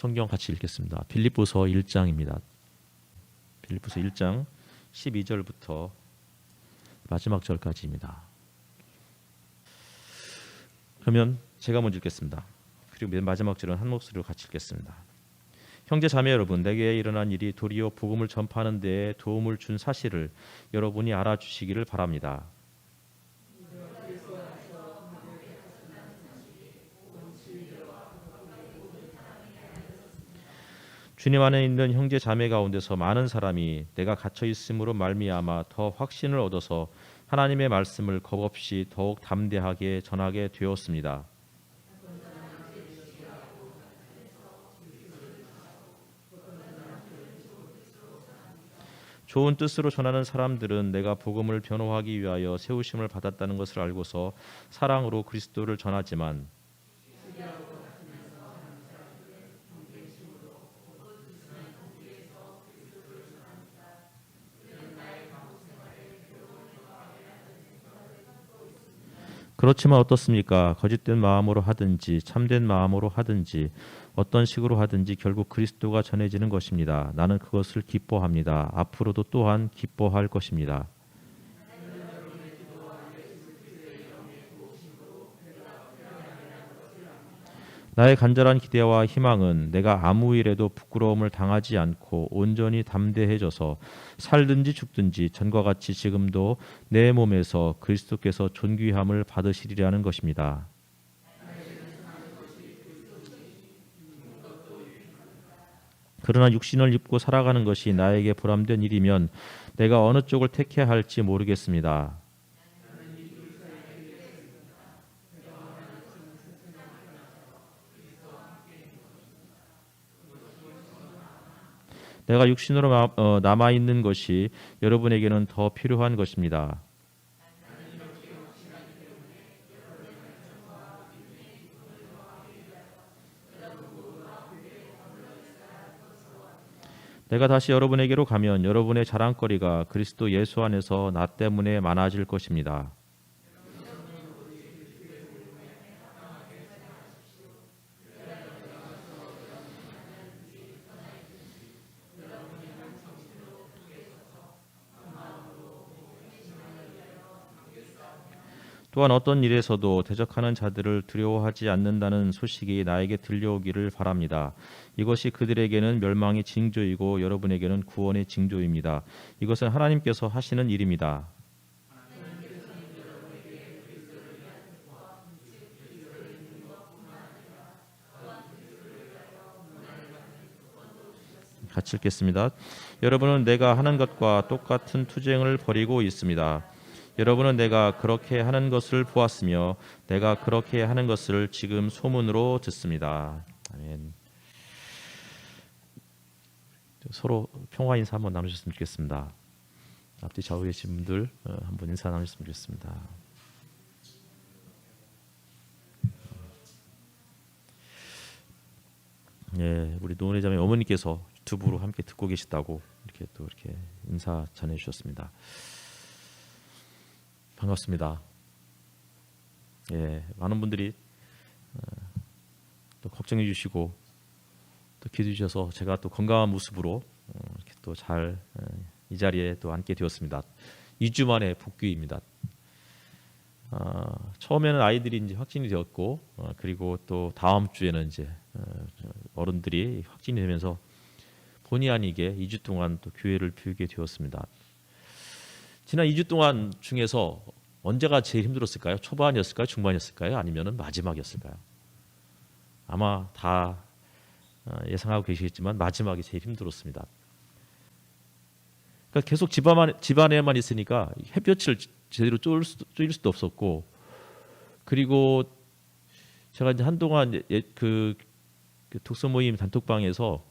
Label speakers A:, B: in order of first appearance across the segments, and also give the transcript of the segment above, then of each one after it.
A: 성경 같이 읽겠습니다. 빌립보서 1장입니다. 빌립보서 1장 12절부터 마지막 절까지입니다. 그러면 제가 먼저 읽겠습니다. 그리고 맨 마지막 절은 한 목소리로 같이 읽겠습니다. 형제 자매 여러분, 내게 일어난 일이 도리어 복음을 전파하는 데에 도움을 준 사실을 여러분이 알아주시기를 바랍니다. 주님 안에 있는 형제 자매 가운데서 많은 사람이 내가 갇혀 있음으로 말미암아 더 확신을 얻어서 하나님의 말씀을 겁없이 더욱 담대하게 전하게 되었습니다. 좋은 뜻으로 전하는 사람들은 내가 복음을 변호하기 위하여 세우심을 받았다는 것을 알고서 사랑으로 그리스도를 전하지만 그렇지만 어떻습니까? 거짓된 마음으로 하든지 참된 마음으로 하든지 어떤 식으로 하든지 결국 그리스도가 전해지는 것입니다. 나는 그것을 기뻐합니다. 앞으로도 또한 기뻐할 것입니다. 나의 간절한 기대와 희망은 내가 아무 일에도 부끄러움을 당하지 않고 온전히 담대해져서 살든지 죽든지 전과 같이 지금도 내 몸에서 그리스도께서 존귀함을 받으시리라는 것입니다. 그러나 육신을 입고 살아가는 것이 나에게 보람된 일이면 내가 어느 쪽을 택해야 할지 모르겠습니다. 내가 육신으로 남아있는 것이 여러분에게는 더 필요한 것입니다. 내가 다시 여러분에게로 가면 여러분의 자랑거리가 그리스도 예수 안에서 나 때문에 많아질 것입니다. 또한 어떤 일에서도 대적하는 자들을 두려워하지 않는다는 소식이 나에게 들려오기를 바랍니다. 이것이 그들에게는 멸망의 징조이고 여러분에게는 구원의 징조입니다. 이것은 하나님께서 하시는 일입니다. 같이 읽겠습니다. 여러분은 내가 하는 것과 똑같은 투쟁을 벌이고 있습니다. 여러분은 내가 그렇게 하는 것을 보았으며 내가 그렇게 하는 것을 지금 소문으로 듣습니다. 아멘. 서로 평화 인사 한번 나누셨으면 좋겠습니다. 앞뒤 좌우에 계신 분들 한번 인사 나누셨으면 좋겠습니다. 예, 우리 노은혜 자매 어머니께서 유튜브로 함께 듣고 계시다고 이렇게 인사 전해 주셨습니다. 반갑습니다. 예, 많은 분들이 또 걱정해 주시고 또 기도해 주셔서 제가 또 건강한 모습으로 이렇게 또 잘 이 자리에 또 앉게 되었습니다. 2주 만에 복귀입니다. 처음에는 아이들이 이제 확진이 되었고 그리고 또 다음 주에는 이제 어른들이 확진이 되면서 본의 아니게 2주 동안 또 교회를 비우게 되었습니다. 지난 2주 동안 중에서 언제가 제일 힘들었을까요? 초반이었을까요? 중반이었을까요? 아니면 마지막이었을까요? 아마 다 예상하고 계시겠지만 마지막이 제일 힘들었습니다. 그러니까 계속 집안에만 있으니까 햇볕을 제대로 쬐일 수도 없었고, 그리고 제가 이제 한동안 그 독서 모임 단톡방에서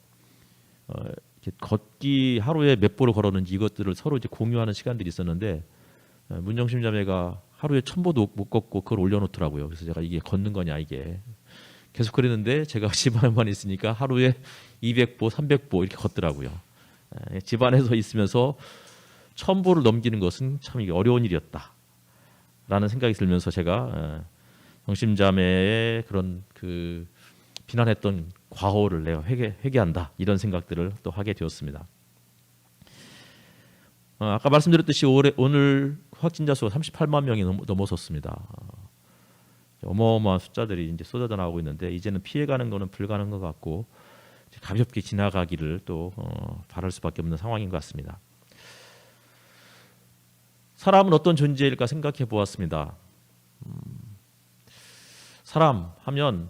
A: 이렇게 걷기 하루에 몇 보를 걸었는지 이것들을 서로 이제 공유하는 시간들이 있었는데 문정심 자매가 하루에 1000보도 못 걷고 그걸 올려놓더라고요. 그래서 제가 이게 걷는 거냐 이게 계속 그랬는데 제가 집안에만 있으니까 하루에 200보, 300보 이렇게 걷더라고요. 집안에서 있으면서 1000보를 넘기는 것은 참 이게 어려운 일이었다라는 생각이 들면서 제가 정심 자매의 그런 그 비난했던 과오를 내가 회개한다 이런 생각들을 또 하게 되었습니다. 아까 말씀드렸듯이 오늘 확진자 수가 38만 명이 넘어섰습니다. 어마어마한 숫자들이 이제 쏟아져 나오고 있는데 이제는 피해가는 것은 불가능한 것 같고 가볍게 지나가기를 또 바랄 수밖에 없는 상황인 것 같습니다. 사람은 어떤 존재일까 생각해 보았습니다. 사람 하면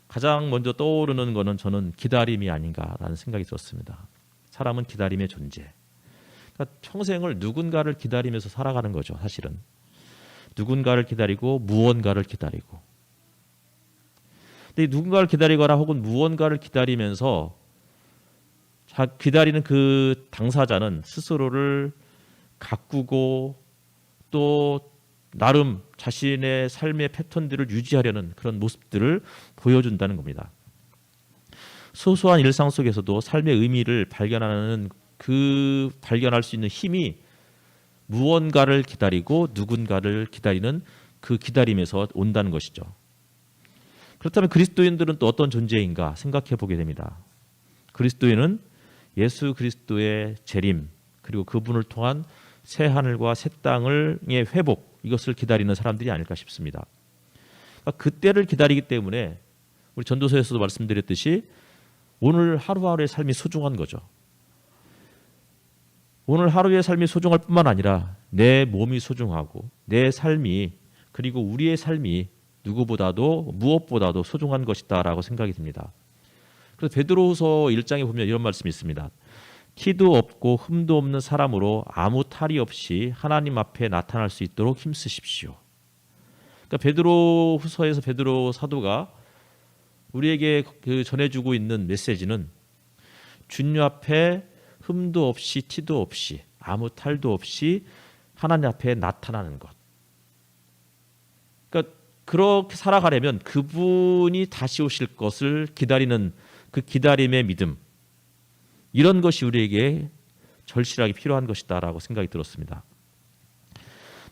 A: 가장 먼저 떠오르는 것은 저는 기다림이 아닌가라는 생각이 들었습니다. 사람은 기다림의 존재. 그러니까 평생을 누군가를 기다리면서 살아가는 거죠. 사실은 누군가를 기다리고 무언가를 기다리고. 근데 누군가를 기다리거나 혹은 무언가를 기다리면서 기다리는 그 당사자는 스스로를 가꾸고 또 나름 자신의 삶의 패턴들을 유지하려는 그런 모습들을 보여준다는 겁니다. 소소한 일상 속에서도 삶의 의미를 발견할 수 있는 힘이 무언가를 기다리고 누군가를 기다리는 그 기다림에서 온다는 것이죠. 그렇다면 그리스도인들은 또 어떤 존재인가 생각해 보게 됩니다. 그리스도인은 예수 그리스도의 재림 그리고 그분을 통한 새 하늘과 새 땅의 회복 이것을 기다리는 사람들이 아닐까 싶습니다. 그러니까 그때를 기다리기 때문에 우리 전도서에서도 말씀드렸듯이 오늘 하루하루의 삶이 소중한 거죠. 오늘 하루의 삶이 소중할 뿐만 아니라 내 몸이 소중하고 내 삶이 그리고 우리의 삶이 누구보다도 무엇보다도 소중한 것이다라고 생각이 듭니다. 그래서 베드로후서 1장에 보면 이런 말씀이 있습니다. 티도 없고 흠도 없는 사람으로 아무 탈이 없이 하나님 앞에 나타날 수 있도록 힘쓰십시오. 그러니까 베드로후서에서 베드로 사도가 우리에게 전해주고 있는 메시지는 주님 앞에 흠도 없이 티도 없이 아무 탈도 없이 하나님 앞에 나타나는 것. 그러니까 그렇게 살아가려면 그분이 다시 오실 것을 기다리는 그 기다림의 믿음. 이런 것이 우리에게 절실하게 필요한 것이다라고 생각이 들었습니다.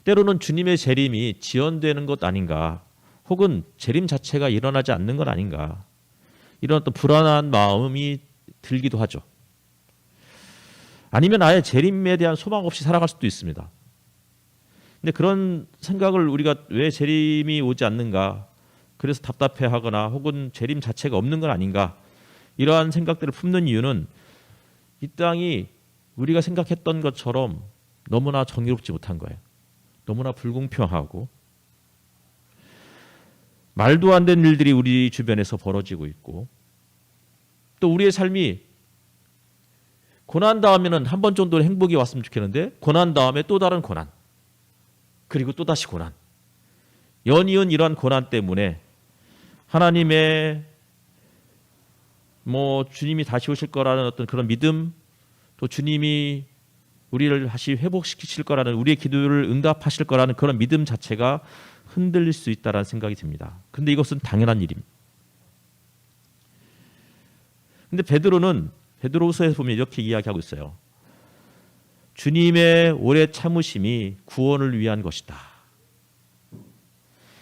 A: 때로는 주님의 재림이 지연되는 것 아닌가 혹은 재림 자체가 일어나지 않는 것 아닌가 이런 어떤 불안한 마음이 들기도 하죠. 아니면 아예 재림에 대한 소망 없이 살아갈 수도 있습니다. 근데 그런 생각을 우리가 왜 재림이 오지 않는가 그래서 답답해하거나 혹은 재림 자체가 없는 건 아닌가 이러한 생각들을 품는 이유는 이 땅이 우리가 생각했던 것처럼 너무나 정의롭지 못한 거예요. 너무나 불공평하고 말도 안 되는 일들이 우리 주변에서 벌어지고 있고 또 우리의 삶이 고난 다음에는 한 번 정도는 행복이 왔으면 좋겠는데 고난 다음에 또 다른 고난 그리고 또 다시 고난 연이은 이러한 고난 때문에 하나님의 주님이 다시 오실 거라는 어떤 그런 믿음 또 주님이 우리를 다시 회복시키실 거라는 우리의 기도를 응답하실 거라는 그런 믿음 자체가 흔들릴 수 있다는 생각이 듭니다. 근데 이것은 당연한 일입니다. 근데 베드로후서에서 보면 이렇게 이야기하고 있어요. 주님의 오래 참으심이 구원을 위한 것이다.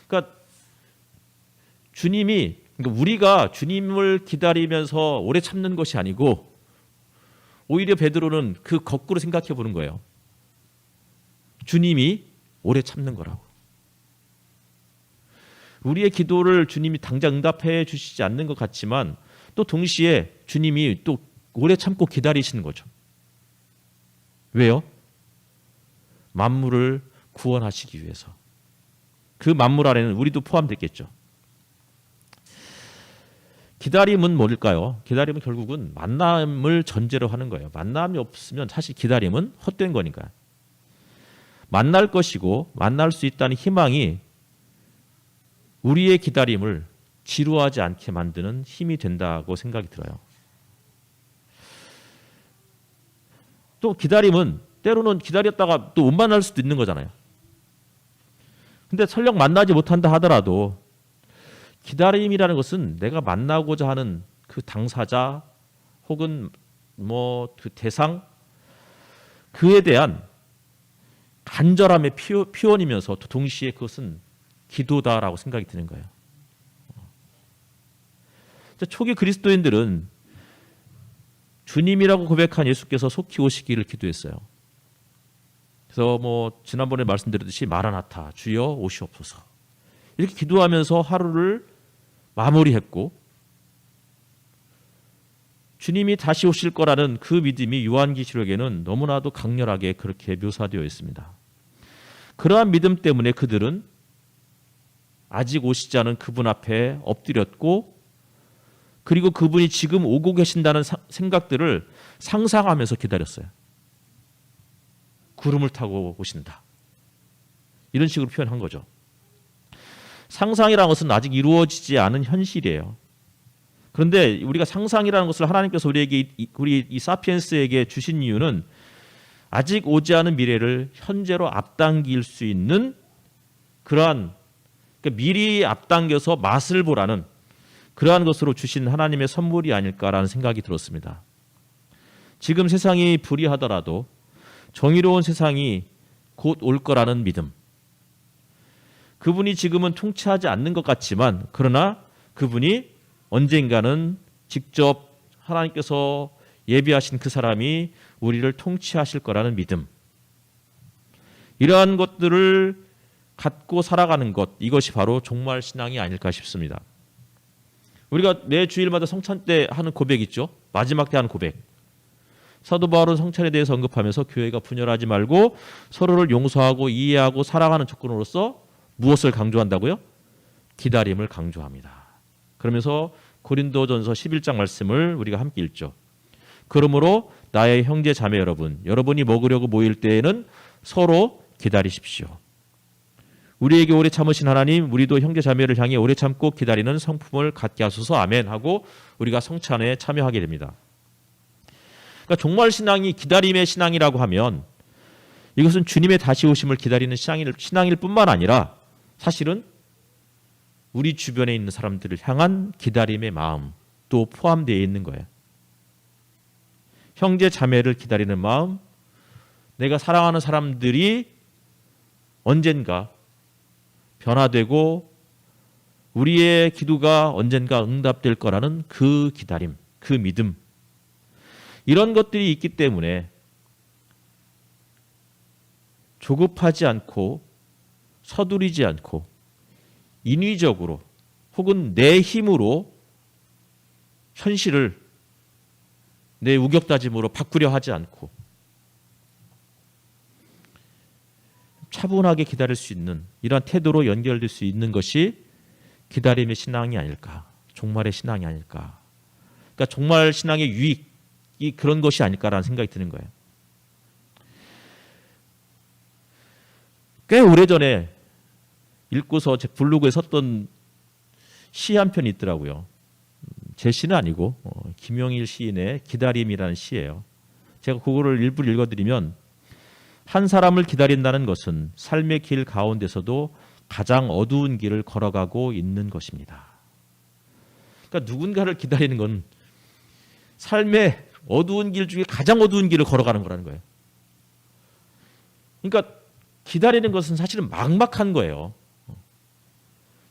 A: 그러니까 우리가 주님을 기다리면서 오래 참는 것이 아니고 오히려 베드로는 그 거꾸로 생각해 보는 거예요. 주님이 오래 참는 거라고. 우리의 기도를 주님이 당장 응답해 주시지 않는 것 같지만 또 동시에 주님이 또 오래 참고 기다리시는 거죠. 왜요? 만물을 구원하시기 위해서. 그 만물 안에는 우리도 포함됐겠죠. 기다림은 뭘까요? 기다림은 결국은 만남을 전제로 하는 거예요. 만남이 없으면 사실 기다림은 헛된 거니까요. 만날 것이고 만날 수 있다는 희망이 우리의 기다림을 지루하지 않게 만드는 힘이 된다고 생각이 들어요. 또 기다림은 때로는 기다렸다가 또 못 만날 수도 있는 거잖아요. 근데 설령 만나지 못한다 하더라도 기다림이라는 것은 내가 만나고자 하는 그 당사자 혹은 그 대상 그에 대한 간절함의 표현이면서 또 동시에 그것은 기도다라고 생각이 드는 거예요. 초기 그리스도인들은 주님이라고 고백한 예수께서 속히 오시기를 기도했어요. 그래서 뭐 지난번에 말씀드렸듯이 마라나타 주여 오시옵소서 이렇게 기도하면서 하루를 마무리했고, 주님이 다시 오실 거라는 그 믿음이 요한계시록에는 너무나도 강렬하게 그렇게 묘사되어 있습니다. 그러한 믿음 때문에 그들은 아직 오시지 않은 그분 앞에 엎드렸고, 그리고 그분이 지금 오고 계신다는 생각들을 상상하면서 기다렸어요. 구름을 타고 오신다, 이런 식으로 표현한 거죠. 상상이라는 것은 아직 이루어지지 않은 현실이에요. 그런데 우리가 상상이라는 것을 하나님께서 우리 이 사피엔스에게 주신 이유는 아직 오지 않은 미래를 현재로 앞당길 수 있는 그러한, 그러니까 미리 앞당겨서 맛을 보라는 그러한 것으로 주신 하나님의 선물이 아닐까라는 생각이 들었습니다. 지금 세상이 불의하더라도 정의로운 세상이 곧 올 거라는 믿음. 그분이 지금은 통치하지 않는 것 같지만, 그러나 그분이 언젠가는 직접 하나님께서 예비하신 그 사람이 우리를 통치하실 거라는 믿음. 이러한 것들을 갖고 살아가는 것, 이것이 바로 종말 신앙이 아닐까 싶습니다. 우리가 매 주일마다 성찬 때 하는 고백 있죠. 마지막 때 하는 고백. 사도 바울은 성찬에 대해서 언급하면서 교회가 분열하지 말고 서로를 용서하고 이해하고 사랑하는 조건으로서 무엇을 강조한다고요? 기다림을 강조합니다. 그러면서 고린도전서 11장 말씀을 우리가 함께 읽죠. 그러므로 나의 형제 자매 여러분, 여러분이 먹으려고 모일 때에는 서로 기다리십시오. 우리에게 오래 참으신 하나님, 우리도 형제 자매를 향해 오래 참고 기다리는 성품을 갖게 하소서. 아멘 하고 우리가 성찬에 참여하게 됩니다. 그러니까 종말 신앙이 기다림의 신앙이라고 하면 이것은 주님의 다시 오심을 기다리는 신앙일 뿐만 아니라 사실은 우리 주변에 있는 사람들을 향한 기다림의 마음도 포함되어 있는 거예요. 형제 자매를 기다리는 마음, 내가 사랑하는 사람들이 언젠가 변화되고 우리의 기도가 언젠가 응답될 거라는 그 기다림, 그 믿음, 이런 것들이 있기 때문에 조급하지 않고 서두르지 않고 인위적으로 혹은 내 힘으로 현실을 내 우격다짐으로 바꾸려 하지 않고 차분하게 기다릴 수 있는 이러한 태도로 연결될 수 있는 것이 기다림의 신앙이 아닐까, 종말의 신앙이 아닐까. 그러니까 종말 신앙의 유익이 그런 것이 아닐까라는 생각이 드는 거예요. 꽤 오래전에 읽고서 제 블로그에 썼던 시 한 편이 있더라고요. 제 시는 아니고 김용일 시인의 기다림이라는 시예요. 제가 그거를 일부 읽어드리면, 한 사람을 기다린다는 것은 삶의 길 가운데서도 가장 어두운 길을 걸어가고 있는 것입니다. 그러니까 누군가를 기다리는 건 삶의 어두운 길 중에 가장 어두운 길을 걸어가는 거라는 거예요. 그러니까 기다리는 것은 사실은 막막한 거예요.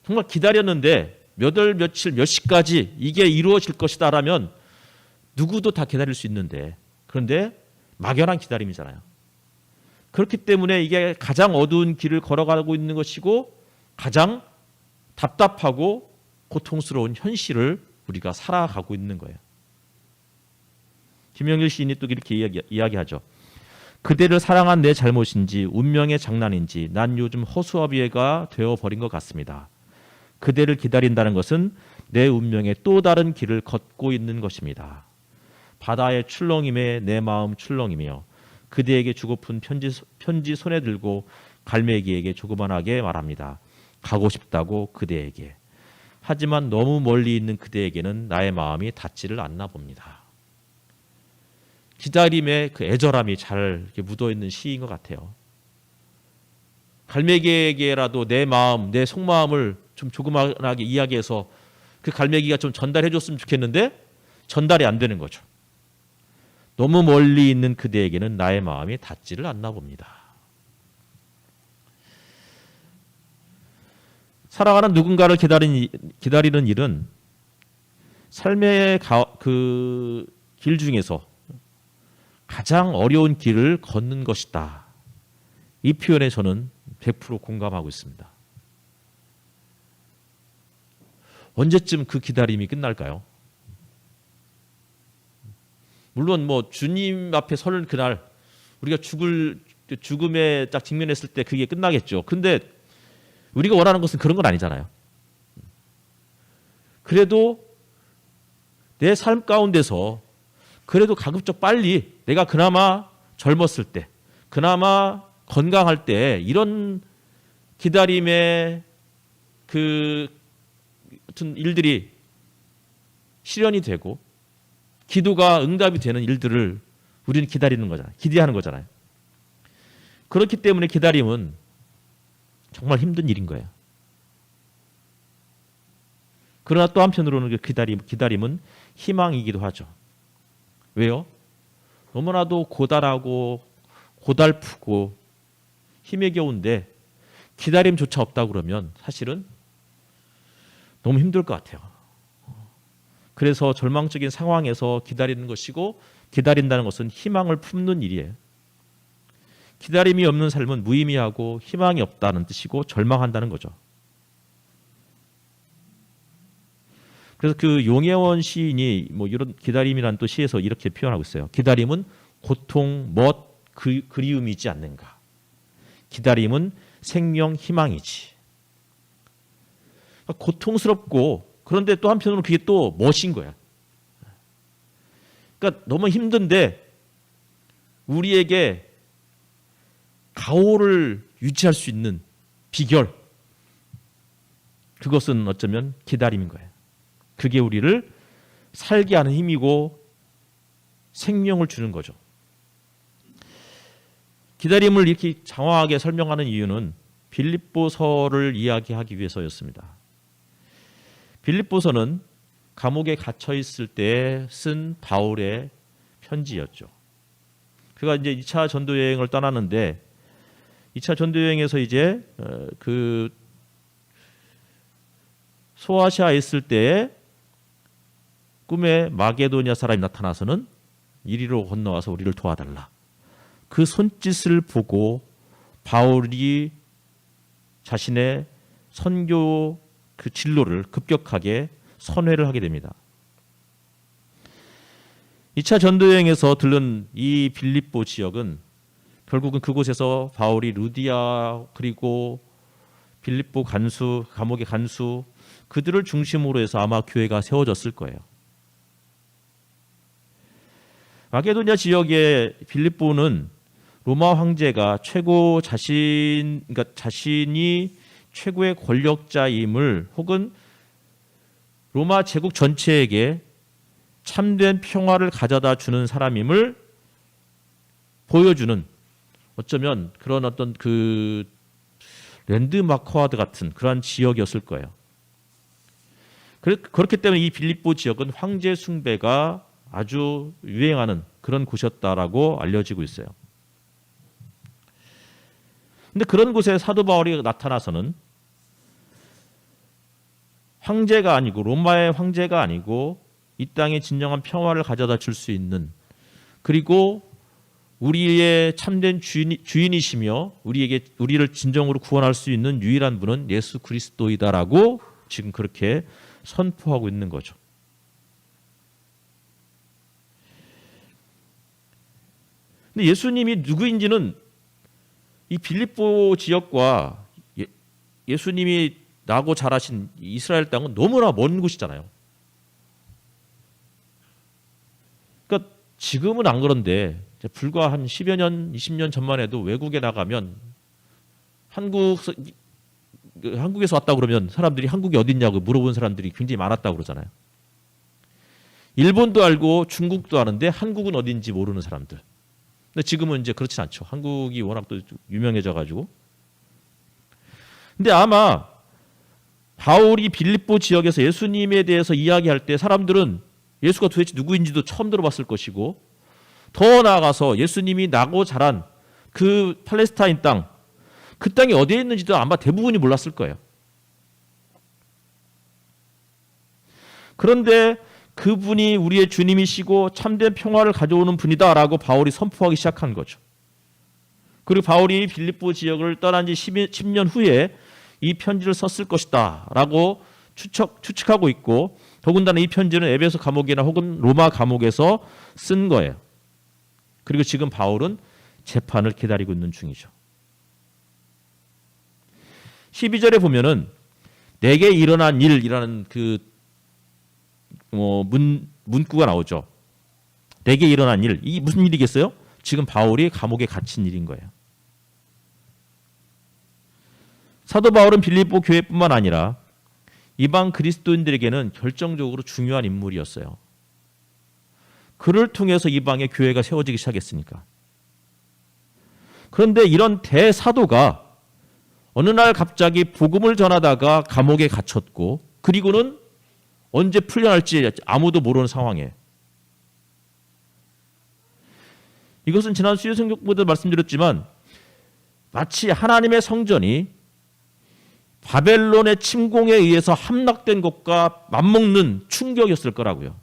A: 정말 기다렸는데 몇 월 며칠 몇 시까지 이게 이루어질 것이다라면 누구도 다 기다릴 수 있는데, 그런데 막연한 기다림이잖아요. 그렇기 때문에 이게 가장 어두운 길을 걸어가고 있는 것이고 가장 답답하고 고통스러운 현실을 우리가 살아가고 있는 거예요. 김영일 시인이 또 이렇게 이야기하죠. 그대를 사랑한 내 잘못인지 운명의 장난인지 난 요즘 허수아비가 되어버린 것 같습니다. 그대를 기다린다는 것은 내 운명의 또 다른 길을 걷고 있는 것입니다. 바다의 출렁임에 내 마음 출렁이며 그대에게 주고픈 편지 손에 들고 갈매기에게 조그만하게 말합니다. 가고 싶다고 그대에게. 하지만 너무 멀리 있는 그대에게는 나의 마음이 닿지를 않나 봅니다. 기다림의 그 애절함이 잘 이렇게 묻어있는 시인 것 같아요. 갈매기에게라도 내 마음, 내 속마음을 좀 조그만하게 이야기해서 그 갈매기가 좀 전달해 줬으면 좋겠는데 전달이 안 되는 거죠. 너무 멀리 있는 그대에게는 나의 마음이 닿지를 않나 봅니다. 사랑하는 누군가를 기다리는 일은 삶의 그 길 중에서 가장 어려운 길을 걷는 것이다. 이 표현에 저는 100% 공감하고 있습니다. 언제쯤 그 기다림이 끝날까요? 물론 뭐 주님 앞에 서는 그날 우리가 죽음에 딱 직면했을 때 그게 끝나겠죠. 근데 우리가 원하는 것은 그런 건 아니잖아요. 그래도 내 삶 가운데서 그래도 가급적 빨리 내가 그나마 젊었을 때, 그나마 건강할 때 이런 기다림의 그 같은 일들이 실현이 되고 기도가 응답이 되는 일들을 우리는 기다리는 거잖아요. 기대하는 거잖아요. 그렇기 때문에 기다림은 정말 힘든 일인 거예요. 그러나 또 한편으로는 그 기다림은 희망이기도 하죠. 왜요? 너무나도 고달하고 고달프고 힘에 겨운데 기다림조차 없다 그러면 사실은 너무 힘들 것 같아요. 그래서 절망적인 상황에서 기다리는 것이고 기다린다는 것은 희망을 품는 일이에요. 기다림이 없는 삶은 무의미하고 희망이 없다는 뜻이고 절망한다는 거죠. 그래서 그 용혜원 시인이 뭐 이런 기다림이라는 또 시에서 이렇게 표현하고 있어요. 기다림은 고통, 멋, 그리움이지 않는가. 기다림은 생명, 희망이지. 고통스럽고 그런데 또 한편으로는 그게 또 멋인 거야. 그러니까 너무 힘든데 우리에게 가오를 유지할 수 있는 비결, 그것은 어쩌면 기다림인 거예요. 그게 우리를 살게 하는 힘이고 생명을 주는 거죠. 기다림을 이렇게 장황하게 설명하는 이유는 빌립보서를 이야기하기 위해서였습니다. 빌립보서는 감옥에 갇혀 있을 때 쓴 바울의 편지였죠. 그가 이제 2차 전도 여행을 떠나는데 2차 전도 여행에서 이제 그 소아시아에 있을 때에 꿈에 마게도니아 사람이 나타나서는 이리로 건너와서 우리를 도와달라. 그 손짓을 보고 바울이 자신의 선교 그 진로를 급격하게 선회를 하게 됩니다. 2차 전도여행에서 들른 이 빌립보 지역은 결국은 그곳에서 바울이 루디아 그리고 빌립보 간수, 감옥의 간수 그들을 중심으로 해서 아마 교회가 세워졌을 거예요. 마게도니아 지역의 빌립보는 로마 황제가 그러니까 자신이 최고의 권력자임을 혹은 로마 제국 전체에게 참된 평화를 가져다 주는 사람임을 보여주는 어쩌면 그런 어떤 그 랜드마크와드 같은 그러한 지역이었을 거예요. 그렇기 때문에 이 빌립보 지역은 황제 숭배가 아주 유행하는 그런 곳이었다라고 알려지고 있어요. 근데 그런 곳에 사도 바울이 나타나서는 황제가 아니고 로마의 황제가 아니고 이 땅에 진정한 평화를 가져다 줄 수 있는 그리고 우리의 참된 주인이시며 우리를 진정으로 구원할 수 있는 유일한 분은 예수 그리스도이다라고 지금 그렇게 선포하고 있는 거죠. 근데 예수님이 누구인지는 이 빌립보 지역과 예수님이 나고 자라신 이스라엘 땅은 너무나 먼 곳이잖아요. 그러니까 지금은 안 그런데 불과 한 10여 년, 20년 전만 해도 외국에 나가면 한국에서 왔다고 그러면 사람들이 한국이 어딨냐고 물어본 사람들이 굉장히 많았다고 그러잖아요. 일본도 알고 중국도 아는데 한국은 어딘지 모르는 사람들. 근데 지금은 이제 그렇진 않죠. 한국이 워낙 또 유명해져 가지고. 근데 아마 바울이 빌립보 지역에서 예수님에 대해서 이야기할 때 사람들은 예수가 도대체 누구인지도 처음 들어봤을 것이고 더 나아가서 예수님이 나고 자란 그 팔레스타인 땅, 그 땅이 어디에 있는지도 아마 대부분이 몰랐을 거예요. 그런데 그분이 우리의 주님이시고 참된 평화를 가져오는 분이다라고 바울이 선포하기 시작한 거죠. 그리고 바울이 빌립보 지역을 떠난 지 10년 후에 이 편지를 썼을 것이다 라고 추측하고 있고, 더군다나 이 편지는 에베소 감옥이나 혹은 로마 감옥에서 쓴 거예요. 그리고 지금 바울은 재판을 기다리고 있는 중이죠. 12절에 보면은 내게 일어난 일이라는 그 문구가 나오죠. 내게 일어난 일, 이 무슨 일이겠어요? 지금 바울이 감옥에 갇힌 일인 거예요. 사도 바울은 빌립보 교회뿐만 아니라 이방 그리스도인들에게는 결정적으로 중요한 인물이었어요. 그를 통해서 이방의 교회가 세워지기 시작했으니까. 그런데 이런 대사도가 어느 날 갑자기 복음을 전하다가 감옥에 갇혔고, 그리고는 언제 풀려날지 아무도 모르는 상황에, 이것은 지난 수요 성경보다 말씀드렸지만 마치 하나님의 성전이 바벨론의 침공에 의해서 함락된 것과 맞먹는 충격이었을 거라고요.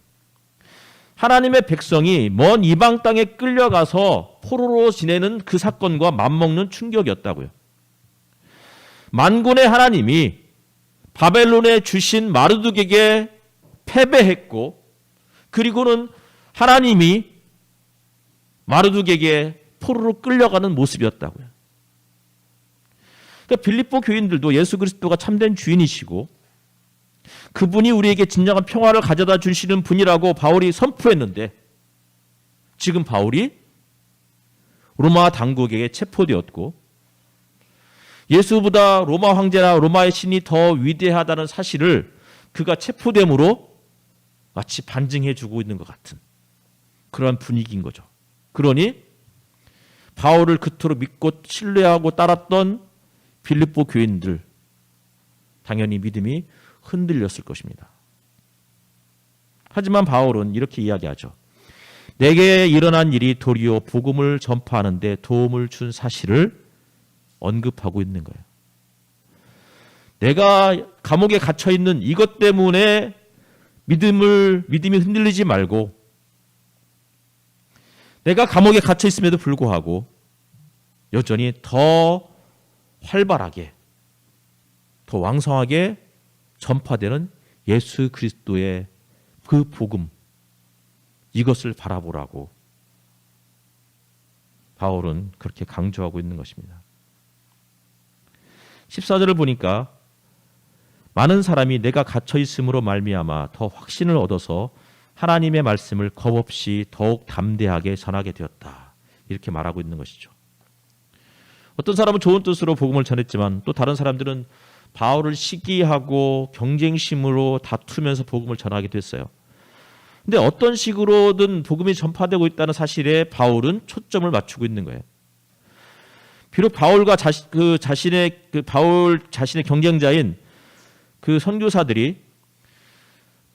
A: 하나님의 백성이 먼 이방 땅에 끌려가서 포로로 지내는 그 사건과 맞먹는 충격이었다고요. 만군의 하나님이 바벨론에 주신 마르둑에게 패배했고, 그리고는 하나님이 마르둑에게 포로로 끌려가는 모습이었다고요. 그러니까 빌립보 교인들도 예수 그리스도가 참된 주인이시고 그분이 우리에게 진정한 평화를 가져다 주시는 분이라고 바울이 선포했는데, 지금 바울이 로마 당국에게 체포되었고, 예수보다 로마 황제나 로마의 신이 더 위대하다는 사실을 그가 체포됨으로 마치 반증해 주고 있는 것 같은 그러한 분위기인 거죠. 그러니 바울을 그토록 믿고 신뢰하고 따랐던 빌립보 교인들, 당연히 믿음이 흔들렸을 것입니다. 하지만 바울은 이렇게 이야기하죠. 내게 일어난 일이 도리어 복음을 전파하는 데 도움을 준 사실을 언급하고 있는 거예요. 내가 감옥에 갇혀 있는 이것 때문에 믿음이 흔들리지 말고, 내가 감옥에 갇혀 있음에도 불구하고 여전히 더 활발하게, 더 왕성하게 전파되는 예수 그리스도의 그 복음, 이것을 바라보라고 바울은 그렇게 강조하고 있는 것입니다. 14절을 보니까 많은 사람이 내가 갇혀 있음으로 말미암아 더 확신을 얻어서 하나님의 말씀을 겁없이 더욱 담대하게 전하게 되었다, 이렇게 말하고 있는 것이죠. 어떤 사람은 좋은 뜻으로 복음을 전했지만 또 다른 사람들은 바울을 시기하고 경쟁심으로 다투면서 복음을 전하기도 했어요. 근데 어떤 식으로든 복음이 전파되고 있다는 사실에 바울은 초점을 맞추고 있는 거예요. 비록 바울과 바울 자신의 경쟁자인 그 선교사들이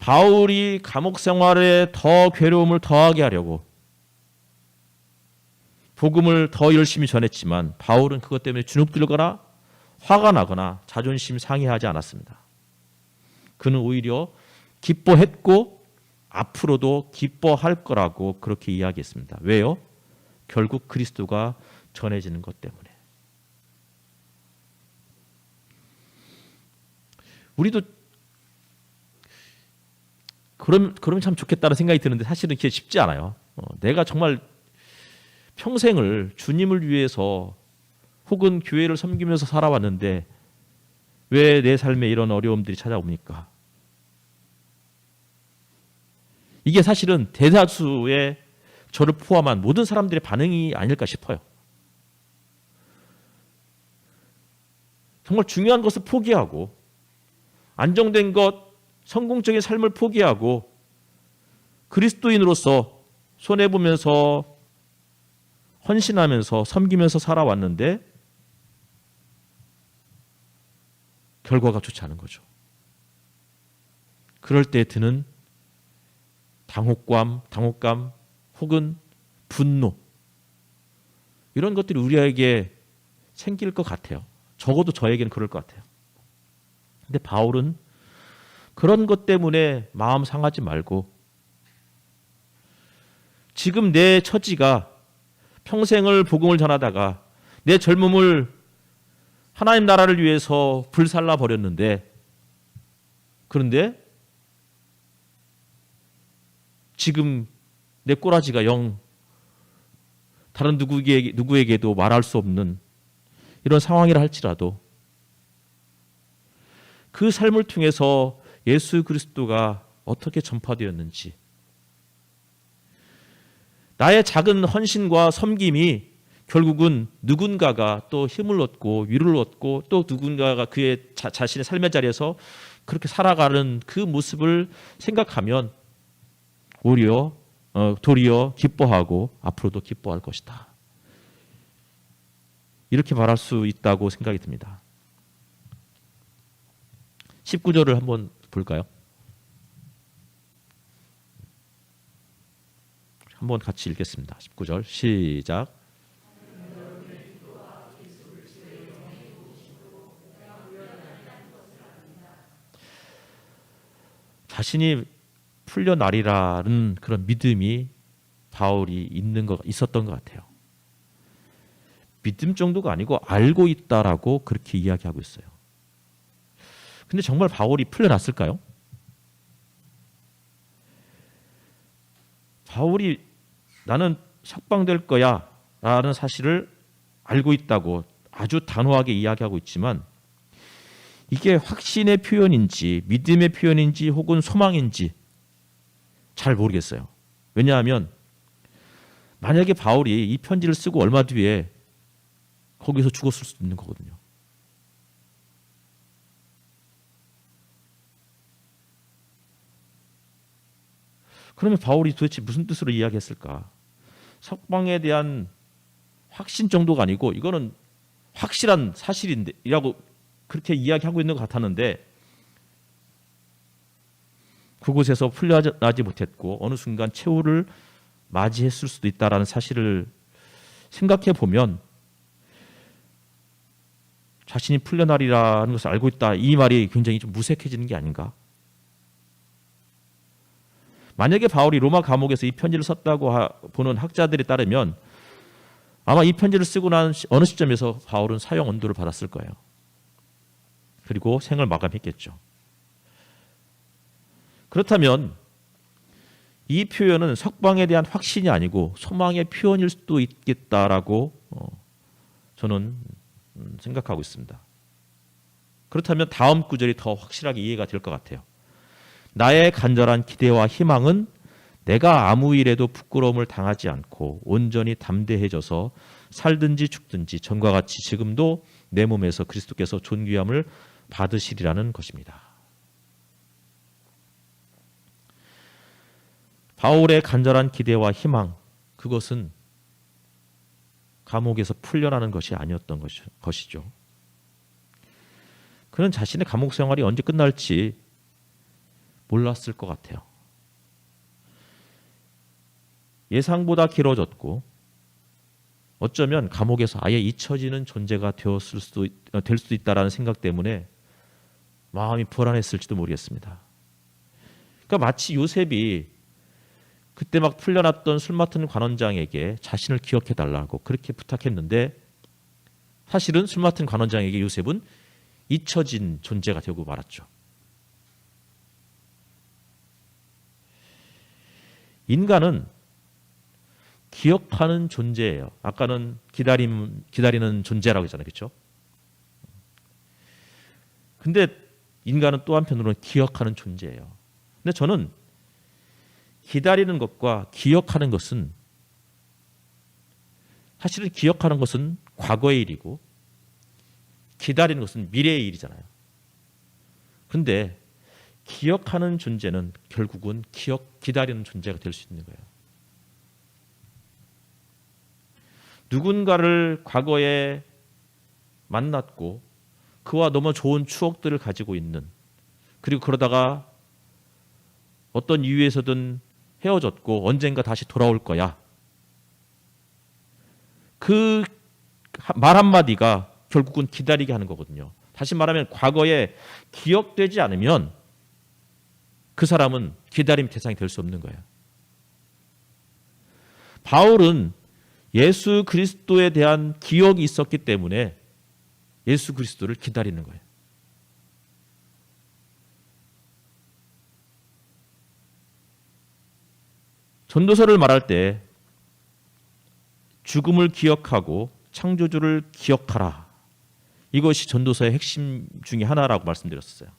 A: 바울이 감옥 생활에 더 괴로움을 더하게 하려고 복음을 더 열심히 전했지만, 바울은 그것 때문에 주눅들거나 화가 나거나 자존심 상해하지 않았습니다. 그는 오히려 기뻐했고 앞으로도 기뻐할 거라고 그렇게 이야기했습니다. 왜요? 결국 그리스도가 전해지는 것 때문에. 우리도 그러면 참 좋겠다는 생각이 드는데 사실은 그게 쉽지 않아요. 내가 정말 평생을 주님을 위해서 혹은 교회를 섬기면서 살아왔는데 왜 내 삶에 이런 어려움들이 찾아옵니까? 이게 사실은 대다수의 저를 포함한 모든 사람들의 반응이 아닐까 싶어요. 정말 중요한 것을 포기하고 안정된 것, 성공적인 삶을 포기하고 그리스도인으로서 손해보면서 헌신하면서 섬기면서 살아왔는데 결과가 좋지 않은 거죠. 그럴 때 드는 당혹감 혹은 분노, 이런 것들이 우리에게 생길 것 같아요. 적어도 저에게는 그럴 것 같아요. 근데 바울은 그런 것 때문에 마음 상하지 말고 지금 내 처지가 평생을 복음을 전하다가 내 젊음을 하나님 나라를 위해서 불살라 버렸는데, 그런데 지금 내 꼬라지가 영 다른 누구에게도 말할 수 없는 이런 상황이라 할지라도 그 삶을 통해서 예수 그리스도가 어떻게 전파되었는지, 나의 작은 헌신과 섬김이 결국은 누군가가 또 힘을 얻고 위로를 얻고 또 누군가가 그의 자신의 삶의 자리에서 그렇게 살아가는 그 모습을 생각하면 도리어 기뻐하고 앞으로도 기뻐할 것이다. 이렇게 말할 수 있다고 생각이 듭니다. 19절을 한번 볼까요? 한번 같이 읽겠습니다. 19절 시작. 자신이 풀려나리라는 그런 믿음이 바울이 있었던 것 같아요. 믿음 정도가 아니고 알고 있다라고 그렇게 이야기하고 있어요. 근데 정말 바울이 풀려났을까요? 바울이 나는 석방될 거야 라는 사실을 알고 있다고 아주 단호하게 이야기하고 있지만, 이게 확신의 표현인지 믿음의 표현인지 혹은 소망인지 잘 모르겠어요. 왜냐하면 만약에 바울이 이 편지를 쓰고 얼마 뒤에 거기서 죽었을 수도 있는 거거든요. 그러면 바울이 도대체 무슨 뜻으로 이야기했을까? 석방에 대한 확신 정도가 아니고 이거는 확실한 사실이라고 그렇게 이야기하고 있는 것 같았는데, 그곳에서 풀려나지 못했고 어느 순간 최후를 맞이했을 수도 있다라는 사실을 생각해 보면 자신이 풀려나리라는 것을 알고 있다, 이 말이 굉장히 좀 무색해지는 게 아닌가? 만약에 바울이 로마 감옥에서 이 편지를 썼다고 보는 학자들에 따르면 아마 이 편지를 쓰고 난 어느 시점에서 바울은 사형 언도를 받았을 거예요. 그리고 생을 마감했겠죠. 그렇다면 이 표현은 석방에 대한 확신이 아니고 소망의 표현일 수도 있겠다라고 저는 생각하고 있습니다. 그렇다면 다음 구절이 더 확실하게 이해가 될 것 같아요. 나의 간절한 기대와 희망은 내가 아무 일에도 부끄러움을 당하지 않고 온전히 담대해져서 살든지 죽든지 전과 같이 지금도 내 몸에서 그리스도께서 존귀함을 받으시리라는 것입니다. 바울의 간절한 기대와 희망, 그것은 감옥에서 풀려나는 것이 아니었던 것이죠. 그는 자신의 감옥 생활이 언제 끝날지 몰랐을 것 같아요. 예상보다 길어졌고 어쩌면 감옥에서 아예 잊혀지는 존재가 될 수도 있다라는 생각 때문에 마음이 불안했을지도 모르겠습니다. 그러니까 마치 요셉이 그때 막 풀려났던 술 맡은 관원장에게 자신을 기억해달라고 그렇게 부탁했는데, 사실은 술 맡은 관원장에게 요셉은 잊혀진 존재가 되고 말았죠. 인간은 기억하는 존재예요. 아까는 기다리는 존재라고 했잖아요. 그렇죠? 근데 인간은 또 한편으로는 기억하는 존재예요. 근데 저는 기다리는 것과 기억하는 것은, 사실은 기억하는 것은 과거의 일이고 기다리는 것은 미래의 일이잖아요. 그런데 기억하는 존재는 결국은 기다리는 존재가 될 수 있는 거예요. 누군가를 과거에 만났고 그와 너무 좋은 추억들을 가지고 있는, 그리고 그러다가 어떤 이유에서든 헤어졌고 언젠가 다시 돌아올 거야. 그 말 한마디가 결국은 기다리게 하는 거거든요. 다시 말하면 과거에 기억되지 않으면 그 사람은 기다림 대상이 될 수 없는 거예요. 바울은 예수 그리스도에 대한 기억이 있었기 때문에 예수 그리스도를 기다리는 거예요. 전도서를 말할 때 죽음을 기억하고 창조주를 기억하라. 이것이 전도서의 핵심 중에 하나라고 말씀드렸어요.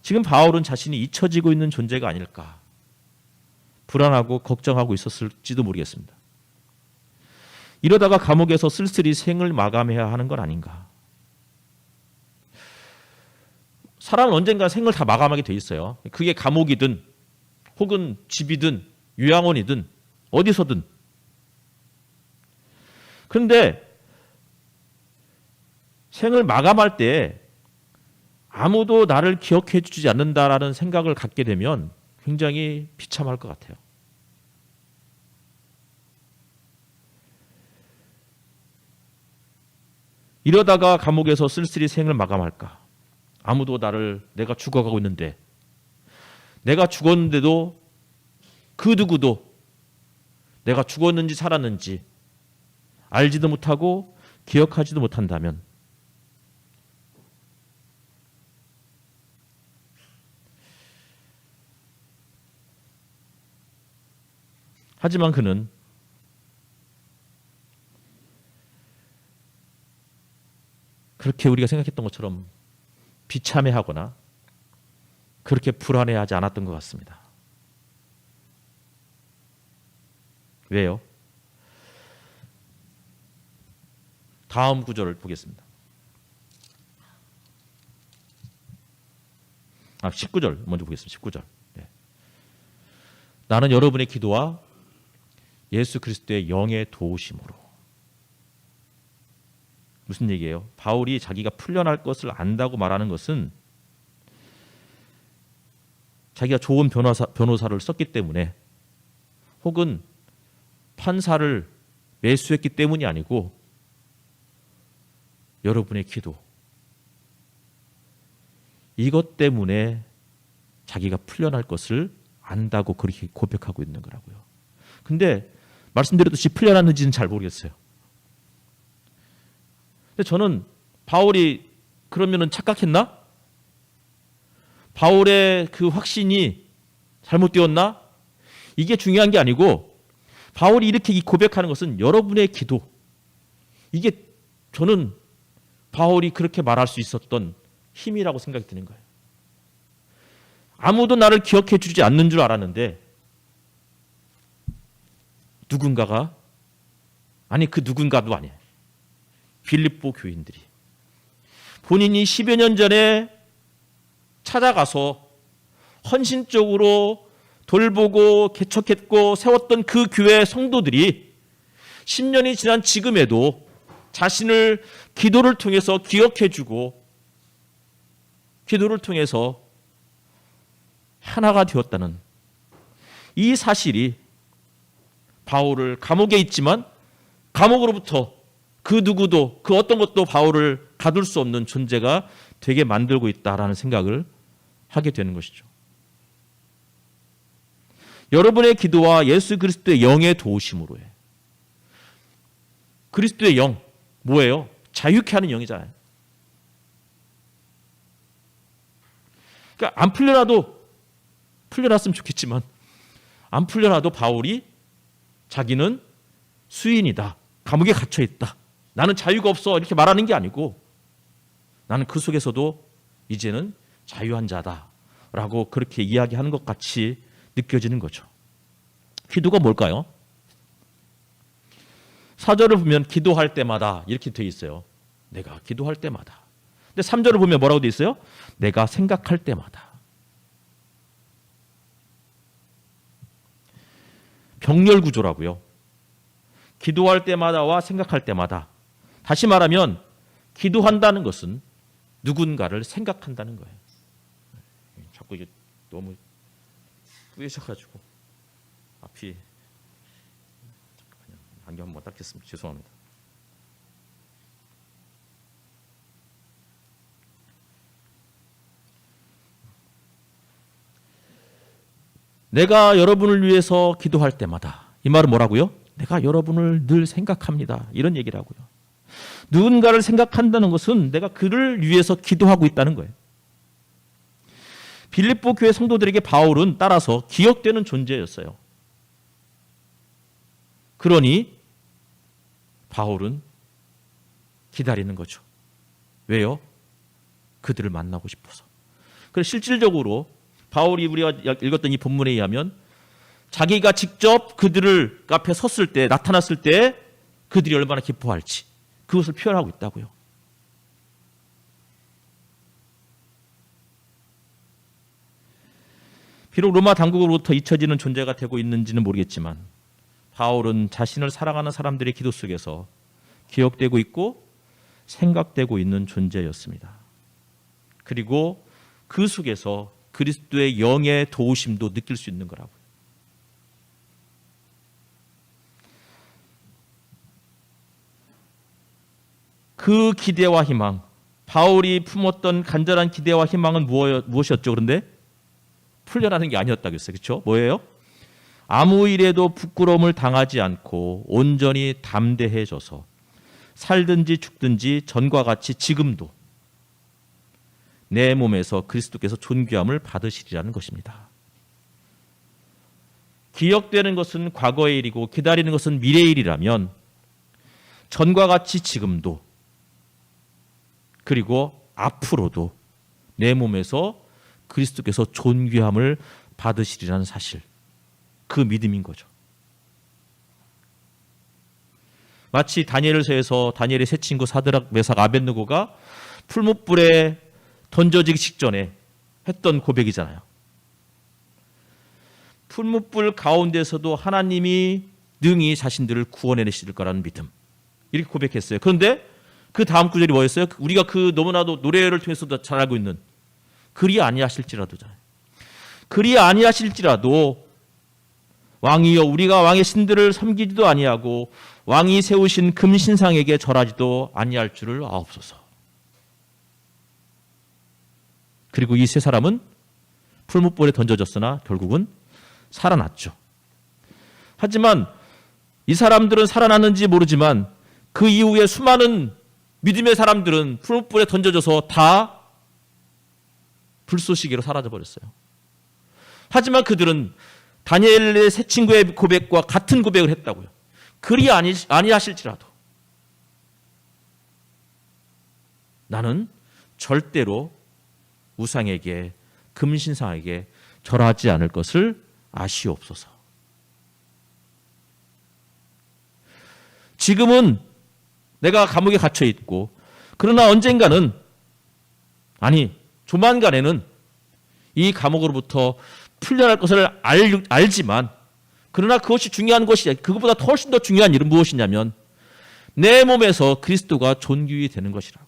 A: 지금 바울은 자신이 잊혀지고 있는 존재가 아닐까 불안하고 걱정하고 있었을지도 모르겠습니다. 이러다가 감옥에서 쓸쓸히 생을 마감해야 하는 건 아닌가. 사람은 언젠가 생을 다 마감하게 돼 있어요. 그게 감옥이든 혹은 집이든 요양원이든 어디서든. 그런데 생을 마감할 때 아무도 나를 기억해 주지 않는다라는 생각을 갖게 되면 굉장히 비참할 것 같아요. 이러다가 감옥에서 쓸쓸히 생을 마감할까? 아무도 내가 죽어가고 있는데, 내가 죽었는데도 그 누구도 내가 죽었는지 살았는지 알지도 못하고 기억하지도 못한다면 하지만 그는 그렇게 우리가 생각했던 것처럼 비참해하거나 그렇게 불안해하지 않았던 것 같습니다. 왜요? 다음 구절을 보겠습니다. 19절 먼저 보겠습니다. 19절. 네. 나는 여러분의 기도와 예수 그리스도의 영의 도우심으로. 무슨 얘기예요? 바울이 자기가 풀려날 것을 안다고 말하는 것은 자기가 좋은 변호사를 썼기 때문에 혹은 판사를 매수했기 때문이 아니고 여러분의 기도, 이것 때문에 자기가 풀려날 것을 안다고 그렇게 고백하고 있는 거라고요. 근데 말씀드렸듯이 풀려났는지는 잘 모르겠어요. 근데 저는 바울이 그러면은 착각했나? 바울의 그 확신이 잘못되었나? 이게 중요한 게 아니고 바울이 이렇게 고백하는 것은 여러분의 기도. 이게 저는 바울이 그렇게 말할 수 있었던 힘이라고 생각이 드는 거예요. 아무도 나를 기억해 주지 않는 줄 알았는데 누군가가, 아니 그 누군가도 아니에요. 빌립보 교인들이 본인이 10여 년 전에 찾아가서 헌신적으로 돌보고 개척했고 세웠던 그 교회 성도들이 10년이 지난 지금에도 자신을 기도를 통해서 기억해주고 기도를 통해서 하나가 되었다는 이 사실이 바울을 감옥에 있지만 감옥으로부터 그 누구도 그 어떤 것도 바울을 가둘 수 없는 존재가 되게 만들고 있다라는 생각을 하게 되는 것이죠. 여러분의 기도와 예수 그리스도의 영의 도우심으로 해. 그리스도의 영 뭐예요? 자유케 하는 영이잖아요. 그러니까 안 풀려났으면 좋겠지만 안 풀려나도 바울이 자기는 수인이다. 감옥에 갇혀 있다. 나는 자유가 없어. 이렇게 말하는 게 아니고 나는 그 속에서도 이제는 자유한 자다. 라고 그렇게 이야기하는 것 같이 느껴지는 거죠. 기도가 뭘까요? 4절을 보면 기도할 때마다 이렇게 돼 있어요. 내가 기도할 때마다. 근데 3절을 보면 뭐라고 돼 있어요? 내가 생각할 때마다. 병렬 구조라고요. 기도할 때마다와 생각할 때마다. 다시 말하면 기도한다는 것은 누군가를 생각한다는 거예요. 자꾸 이게 너무 뿌여져가지고 앞이 잠깐만요. 안경 한번 닦겠습니다. 죄송합니다. 내가 여러분을 위해서 기도할 때마다, 이 말은 뭐라고요? 내가 여러분을 늘 생각합니다. 이런 얘기를 하고요. 누군가를 생각한다는 것은 내가 그를 위해서 기도하고 있다는 거예요. 빌립보 교회 성도들에게 바울은 따라서 기억되는 존재였어요. 그러니 바울은 기다리는 거죠. 왜요? 그들을 만나고 싶어서. 그래서 실질적으로 바울이 우리가 읽었던 이 본문에 의하면 자기가 직접 그들을 앞에 섰을 때, 나타났을 때 그들이 얼마나 기뻐할지 그것을 표현하고 있다고요. 비록 로마 당국으로부터 잊혀지는 존재가 되고 있는지는 모르겠지만 바울은 자신을 사랑하는 사람들의 기도 속에서 기억되고 있고 생각되고 있는 존재였습니다. 그리고 그 속에서 그리스도의 영의 도우심도 느낄 수 있는 거라고요. 그 기대와 희망, 바울이 품었던 간절한 기대와 희망은 무엇이었죠? 그런데 풀려나는 게 아니었다고 했어요. 그렇죠? 뭐예요? 아무 일에도 부끄러움을 당하지 않고 온전히 담대해져서 살든지 죽든지 전과 같이 지금도 내 몸에서 그리스도께서 존귀함을 받으시리라는 것입니다. 기억되는 것은 과거의 일이고 기다리는 것은 미래의 일이라면 전과 같이 지금도 그리고 앞으로도 내 몸에서 그리스도께서 존귀함을 받으시리라는 사실, 그 믿음인 거죠. 마치 다니엘서에서 다니엘의 세 친구 사드락, 메삭, 아벳느고가 풀무불에 던져지기 직전에 했던 고백이잖아요. 풀무불 가운데서도 하나님이 능히 자신들을 구원해내실 거라는 믿음, 이렇게 고백했어요. 그런데 그 다음 구절이 뭐였어요? 우리가 그 너무나도 노래를 통해서도 잘 알고 있는 그리 아니하실지라도잖아요. 그리 아니하실지라도 왕이여 우리가 왕의 신들을 섬기지도 아니하고 왕이 세우신 금신상에게 절하지도 아니할 줄을 아옵소서. 그리고 이 세 사람은 풀무불에 던져졌으나 결국은 살아났죠. 하지만 이 사람들은 살아났는지 모르지만 그 이후에 수많은 믿음의 사람들은 풀무불에 던져져서 다 불쏘시개로 사라져버렸어요. 하지만 그들은 다니엘의 세 친구의 고백과 같은 고백을 했다고요. 그리 아니하실지라도 나는 절대로 우상에게 금신상에게 절하지 않을 것을 아시옵소서. 지금은 내가 감옥에 갇혀 있고 그러나 언젠가는 아니 조만간에는 이 감옥으로부터 풀려날 것을 알지만 그러나 그것이 중요한 것이 그것보다 훨씬 더 중요한 일은 무엇이냐면 내 몸에서 그리스도가 존귀히 되는 것이라고.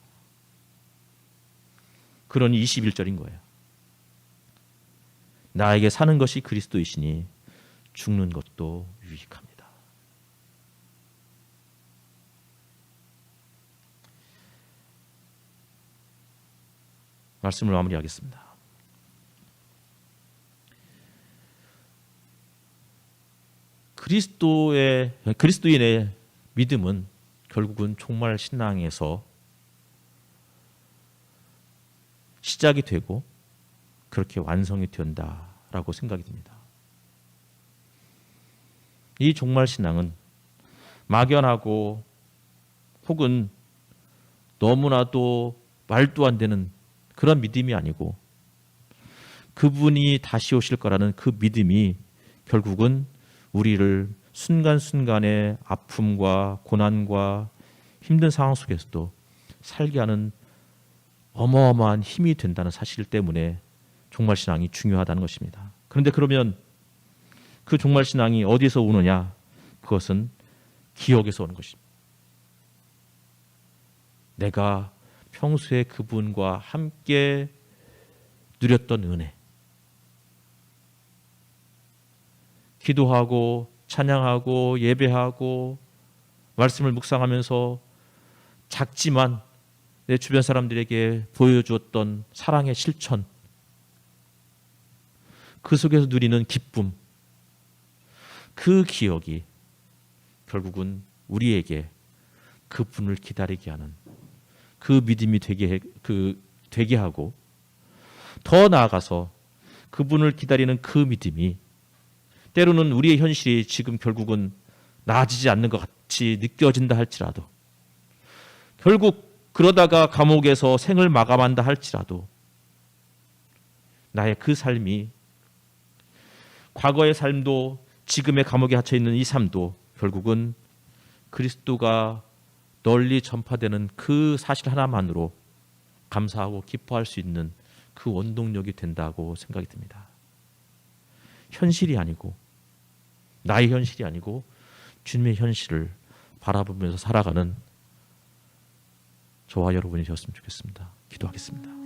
A: 그러니 21절인 거예요. 나에게 사는 것이 그리스도이시니 죽는 것도 유익합니다. 말씀을 마무리하겠습니다. 그리스도인의 믿음은 결국은 종말 신앙에서 시작이 되고 그렇게 완성이 된다라고 생각이 듭니다. 이 종말 신앙은 막연하고 혹은 너무나도 말도 안 되는 그런 믿음이 아니고 그분이 다시 오실 거라는 그 믿음이 결국은 우리를 순간순간의 아픔과 고난과 힘든 상황 속에서도 살게 하는 어마어마한 힘이 된다는 사실 때문에 종말신앙이 중요하다는 것입니다. 그런데 그러면 그 종말신앙이 어디서 오느냐? 그것은 기억에서 오는 것입니다. 내가 평소에 그분과 함께 누렸던 은혜, 기도하고 찬양하고 예배하고 말씀을 묵상하면서 작지만 내 주변 사람들에게 보여주었던 사랑의 실천, 그 속에서 누리는 기쁨, 그 기억이 결국은 우리에게 그분을 기다리게 하는 그 믿음이 되게 하고, 더 나아가서 그분을 기다리는 그 믿음이 때로는 우리의 현실이 지금 결국은 나아지지 않는 것 같이 느껴진다 할지라도, 결국 그러다가 감옥에서 생을 마감한다 할지라도 나의 그 삶이, 과거의 삶도 지금의 감옥에 갇혀 있는 이 삶도 결국은 그리스도가 널리 전파되는 그 사실 하나만으로 감사하고 기뻐할 수 있는 그 원동력이 된다고 생각이 듭니다. 현실이 아니고, 나의 현실이 아니고 주님의 현실을 바라보면서 살아가는 저와 여러분이 되었으면 좋겠습니다. 기도하겠습니다.